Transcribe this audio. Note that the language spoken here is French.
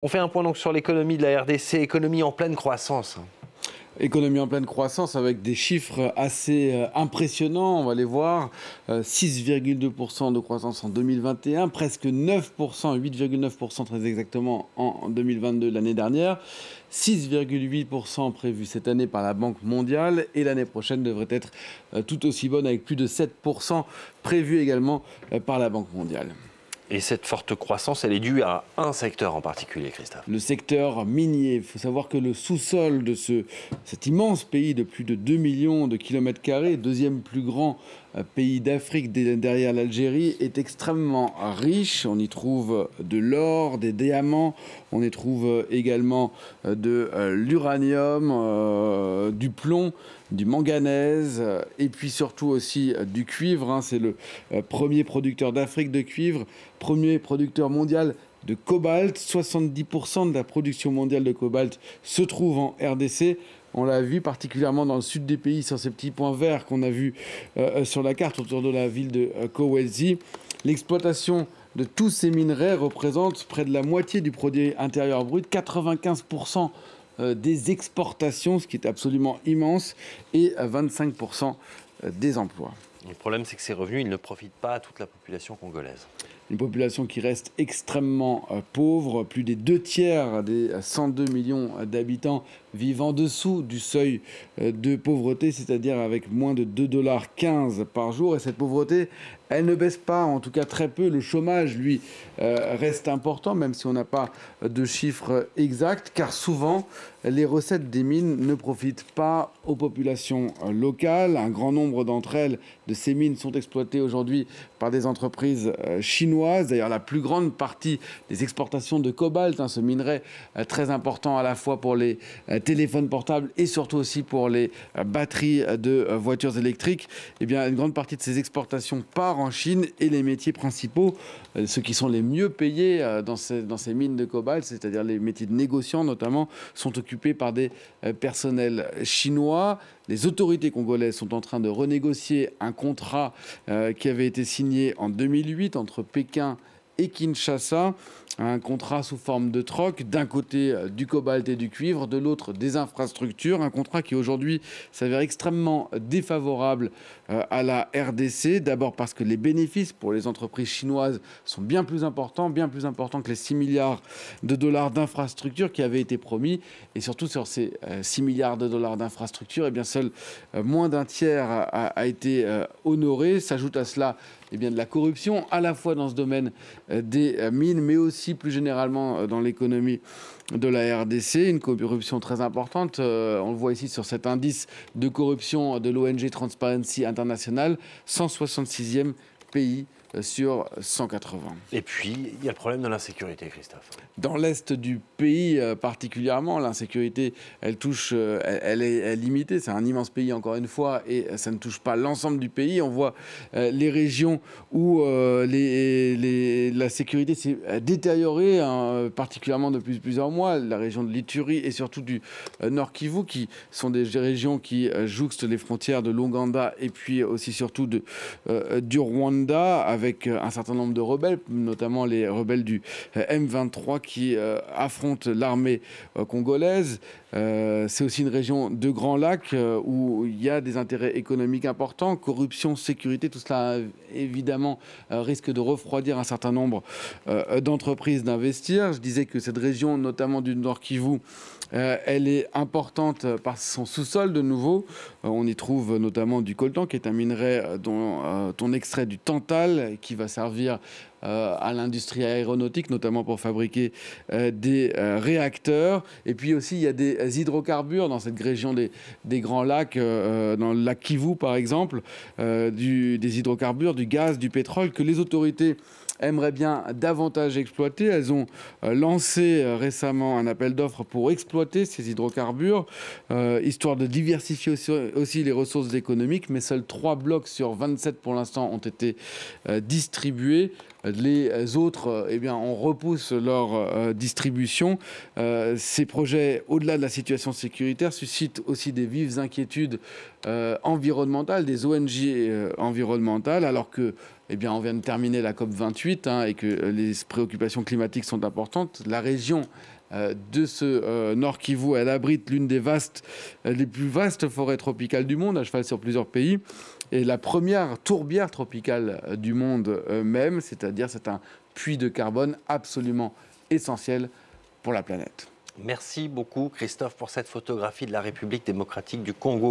On fait un point donc sur l'économie de la RDC, économie en pleine croissance. Économie en pleine croissance avec des chiffres assez impressionnants, on va les voir. 6,2% de croissance en 2021, presque 9%, 8,9% très exactement en 2022, l'année dernière. 6,8% prévu cette année par la Banque mondiale et l'année prochaine devrait être tout aussi bonne avec plus de 7% prévu également par la Banque mondiale. Et cette forte croissance, elle est due à un secteur en particulier, Christophe. Le secteur minier. Il faut savoir que le sous-sol de cet immense pays de plus de 2 millions de kilomètres carrés, deuxième plus grand pays d'Afrique derrière l'Algérie, est extrêmement riche. On y trouve de l'or, des diamants, on y trouve également de l'uranium, du plomb, du manganèse et puis surtout aussi du cuivre. C'est le premier producteur d'Afrique de cuivre, premier producteur mondial de cobalt. 70% de la production mondiale de cobalt se trouve en RDC. On l'a vu particulièrement dans le sud des pays, sur ces petits points verts qu'on a vus sur la carte autour de la ville de Kolwezi. L'exploitation de tous ces minerais représente près de la moitié du produit intérieur brut, 95% des exportations, ce qui est absolument immense, et 25% des emplois. Le problème, c'est que ces revenus, ils ne profitent pas à toute la population congolaise. Une population qui reste extrêmement pauvre. Plus des 2/3 des 102 millions d'habitants vivent en dessous du seuil de pauvreté, c'est-à-dire avec moins de 2,15 $ par jour. Et cette pauvreté, elle ne baisse pas, en tout cas très peu. Le chômage, lui, reste important, même si on n'a pas de chiffres exacts, car souvent, les recettes des mines ne profitent pas aux populations locales. Un grand nombre d'entre elles, de ces mines, sont exploitées aujourd'hui par des entreprises chinoises. D'ailleurs, la plus grande partie des exportations de cobalt, ce minerai très important à la fois pour les téléphones portables et surtout aussi pour les batteries de voitures électriques, eh bien, une grande partie de ces exportations part en Chine et les métiers principaux, ceux qui sont les mieux payés dans ces mines de cobalt, c'est-à-dire les métiers de négociants notamment, sont occupés par des personnels chinois. Les autorités congolaises sont en train de renégocier un contrat qui avait été signé en 2008 entre Pékin et Kinshasa, un contrat sous forme de troc, d'un côté du cobalt et du cuivre, de l'autre des infrastructures, un contrat qui aujourd'hui s'avère extrêmement défavorable à la RDC, d'abord parce que les bénéfices pour les entreprises chinoises sont bien plus importants que les 6 milliards de dollars d'infrastructures qui avaient été promis, et surtout sur ces 6 milliards de dollars d'infrastructures, eh bien seul moins d'un tiers a été honoré. S'ajoute à cela de la corruption, à la fois dans ce domaine des mines, mais aussi plus généralement dans l'économie de la RDC. Une corruption très importante. On le voit ici sur cet indice de corruption de l'ONG Transparency International, 166e pays sur 180. Et puis, il y a le problème de l'insécurité, Christophe. Dans l'est du pays particulièrement, l'insécurité, elle est limitée. C'est un immense pays, encore une fois, et ça ne touche pas l'ensemble du pays. On voit les régions où la sécurité s'est détériorée, particulièrement depuis plusieurs mois. La région de l'Ituri et surtout du Nord Kivu, qui sont des régions qui jouxtent les frontières de l'Ouganda et puis aussi surtout du Rwanda, avec un certain nombre de rebelles, notamment les rebelles du M23 qui affrontent l'armée congolaise. C'est aussi une région de Grands Lacs où il y a des intérêts économiques importants, corruption, sécurité, tout cela évidemment risque de refroidir un certain nombre d'entreprises d'investir. Je disais que cette région, notamment du Nord Kivu, elle est importante par son sous-sol de nouveau. On y trouve notamment du coltan, qui est un minerai dont on extrait du tantal, qui va servir à l'industrie aéronautique, notamment pour fabriquer des réacteurs. Et puis aussi, il y a des hydrocarbures dans cette région des Grands Lacs, dans le lac Kivu par exemple, des hydrocarbures, du gaz, du pétrole, que les autorités aimeraient bien davantage exploiter. Elles ont lancé récemment un appel d'offres pour exploiter ces hydrocarbures, histoire de diversifier aussi les ressources économiques, mais seuls 3 blocs sur 27 pour l'instant ont été distribués. Les autres, eh bien, on repousse leur distribution. Ces projets, au-delà de la situation sécuritaire, suscitent aussi des vives inquiétudes environnementales, des ONG environnementales, alors que, eh bien, on vient de terminer la COP28 et que les préoccupations climatiques sont importantes. La région de ce Nord Kivu, elle abrite l'une des les plus vastes forêts tropicales du monde, à cheval sur plusieurs pays, et la première tourbière tropicale du monde même, c'est-à-dire c'est un puits de carbone absolument essentiel pour la planète. Merci beaucoup Christophe pour cette photographie de la République démocratique du Congo.